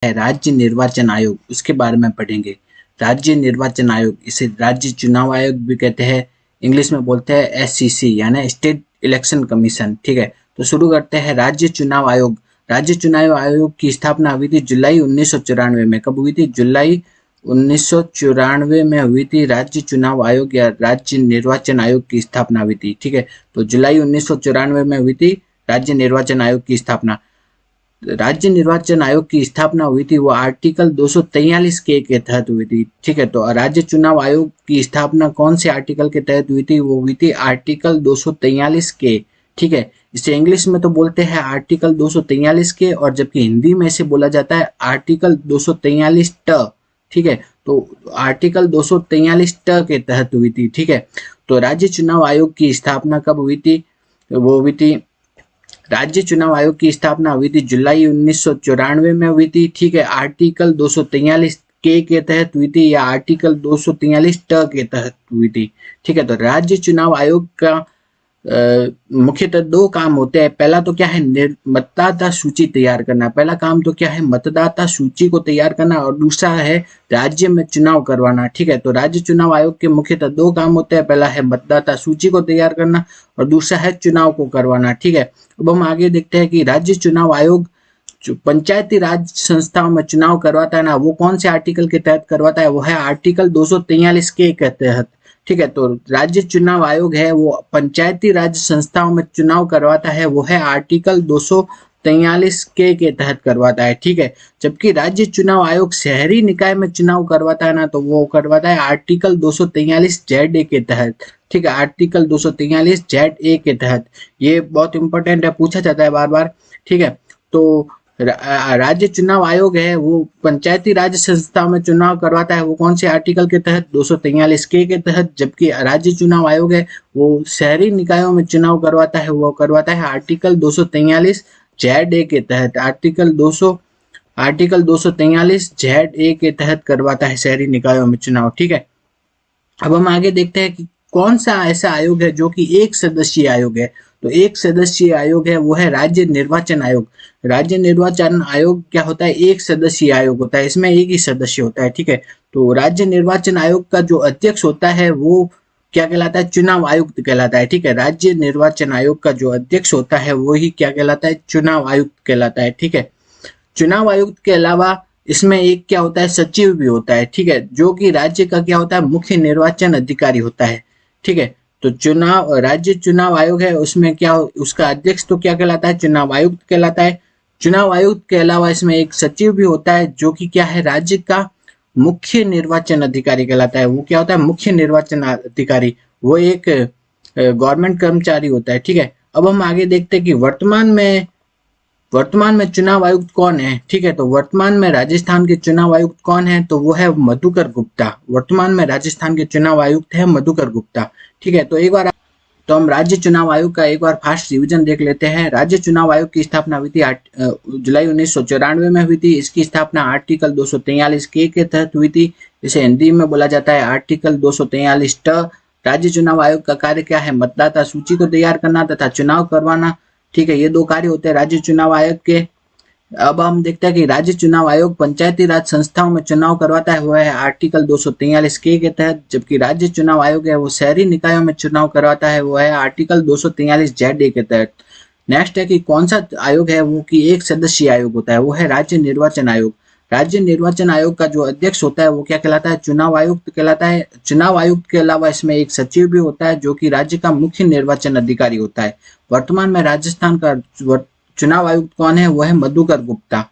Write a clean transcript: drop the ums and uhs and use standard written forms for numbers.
है राज्य निर्वाचन आयोग, उसके बारे में पढ़ेंगे। राज्य निर्वाचन आयोग, इसे राज्य चुनाव आयोग भी कहते हैं, इंग्लिश में बोलते हैं एससीसी यानी स्टेट इलेक्शन कमीशन। ठीक है, तो शुरू करते हैं। राज्य चुनाव आयोग। राज्य चुनाव आयोग की स्थापना हुई थी जुलाई 1994 में। कब हुई थी? जुलाई 1994 में हुई थी राज्य चुनाव आयोग या राज्य निर्वाचन आयोग की स्थापना हुई थी। ठीक है, तो जुलाई 1994 में हुई थी राज्य निर्वाचन आयोग की स्थापना। राज्य निर्वाचन आयोग की स्थापना हुई थी वो आर्टिकल 243 के तहत हुई थी। ठीक है, तो राज्य चुनाव आयोग की स्थापना कौन से आर्टिकल के तहत हुई थी? वो हुई थी आर्टिकल 243 के। ठीक है, इसे इंग्लिश में तो बोलते हैं आर्टिकल 243 के, और जबकि हिंदी में इसे बोला जाता है आर्टिकल 243 ट। ठीक है, तो आर्टिकल 243 ट के तहत हुई थी। ठीक है, तो राज्य चुनाव आयोग की स्थापना कब हुई थी? वो हुई थी, राज्य चुनाव आयोग की स्थापना हुई थी जुलाई 1994 में हुई थी। ठीक है, आर्टिकल 243 के तहत हुई थी या आर्टिकल 243 ट के तहत हुई थी। ठीक है, तो राज्य चुनाव आयोग का मुख्यतः दो काम होते हैं। पहला तो क्या है? मतदाता सूची तैयार करना। पहला काम तो क्या है? मतदाता सूची को तैयार करना, और दूसरा है राज्य में चुनाव करवाना। ठीक है, तो राज्य चुनाव आयोग के मुख्यतः दो काम होते हैं। पहला है मतदाता सूची को तैयार करना और दूसरा है चुनाव को करवाना। ठीक है, अब हम आगे देखते हैं कि राज्य चुनाव आयोग जो पंचायती राज संस्थाओं में चुनाव करवाता है ना, वो कौन से आर्टिकल के तहत करवाता है? वो है आर्टिकल 243 के तहत। ठीक है, तो राज्य चुनाव आयोग है वो पंचायती राज संस्थाओं में चुनाव करवाता है, वो है आर्टिकल 243 के तहत करवाता है। ठीक है, जबकि राज्य चुनाव आयोग शहरी निकाय में चुनाव करवाता है ना, तो वो करवाता है आर्टिकल 243 जेड के तहत। ठीक है, आर्टिकल 243 जेड के तहत। ये बहुत इंपॉर्टेंट है, पूछा जाता है बार बार। ठीक है, तो राज्य चुनाव आयोग है वो पंचायती राज संस्थाओं में चुनाव करवाता है, वो कौन से आर्टिकल के तहत? 243 के तहत। जबकि राज्य चुनाव आयोग है वो शहरी निकायों में चुनाव करवाता है, वो करवाता है आर्टिकल 243 जेड के तहत। आर्टिकल 243 जेड के तहत करवाता है शहरी निकायों में चुनाव। ठीक है, अब हम आगे देखते हैं कि कौन सा ऐसा आयोग है जो कि एक सदस्यीय आयोग है। तो एक सदस्यीय आयोग है वो है राज्य निर्वाचन आयोग। राज्य निर्वाचन आयोग क्या होता है? एक सदस्यीय आयोग होता है, इसमें एक ही सदस्य होता है। ठीक है, तो राज्य निर्वाचन आयोग का जो अध्यक्ष होता है वो क्या कहलाता है? चुनाव आयुक्त कहलाता है। ठीक है, राज्य निर्वाचन आयोग का जो अध्यक्ष होता है वो ही क्या कहलाता है? चुनाव आयुक्त कहलाता है। ठीक है, चुनाव आयुक्त के अलावा इसमें एक क्या होता है? सचिव भी होता है। ठीक है, जो कि राज्य का क्या होता है? मुख्य निर्वाचन अधिकारी होता है। ठीक है, तो राज्य चुनाव आयोग है उसमें क्या, उसका अध्यक्ष तो क्या कहलाता है? चुनाव आयुक्त कहलाता है। चुनाव आयुक्त के अलावा इसमें एक सचिव भी होता है जो कि क्या है? राज्य का मुख्य निर्वाचन अधिकारी कहलाता है। वो क्या होता है? मुख्य निर्वाचन अधिकारी। वो एक गवर्नमेंट कर्मचारी होता है। ठीक है, अब हम आगे देखते हैं कि वर्तमान में चुनाव आयुक्त कौन है। ठीक है, तो वर्तमान में राजस्थान के चुनाव आयुक्त कौन है? तो वो है मधुकर गुप्ता। वर्तमान में राजस्थान के चुनाव आयुक्त है मधुकर गुप्ता। ठीक है, तो हम राज्य चुनाव आयोग का एक बार फास्ट रिवीजन देख लेते हैं। राज्य चुनाव आयोग की स्थापना हुई थी जुलाई 1994 में हुई थी। इसकी स्थापना आर्टिकल 243 के तहत हुई थी। इसे हिंदी में बोला जाता है आर्टिकल 243 ट। राज्य चुनाव आयोग का कार्य क्या है? मतदाता सूची को तैयार करना तथा चुनाव करवाना। ठीक है, ये दो कार्य होते हैं राज्य चुनाव आयोग के। अब हम देखते हैं कि राज्य चुनाव आयोग पंचायती राज संस्थाओं में चुनाव करवाता है, वो है आर्टिकल 243 के तहत। जबकि राज्य चुनाव आयोग है वो शहरी निकायों में चुनाव करवाता है, वो है आर्टिकल 243 जेड के तहत। नेक्स्ट है कि कौन सा आयोग है वो कि एक सदस्यीय आयोग होता है, वो है राज्य निर्वाचन आयोग। राज्य निर्वाचन आयोग का जो अध्यक्ष होता है वो क्या कहलाता है? चुनाव आयुक्त कहलाता है। चुनाव आयुक्त के अलावा इसमें एक सचिव भी होता है जो कि राज्य का मुख्य निर्वाचन अधिकारी होता है। वर्तमान में राजस्थान का चुनाव आयुक्त कौन है? वो है मधुकर गुप्ता।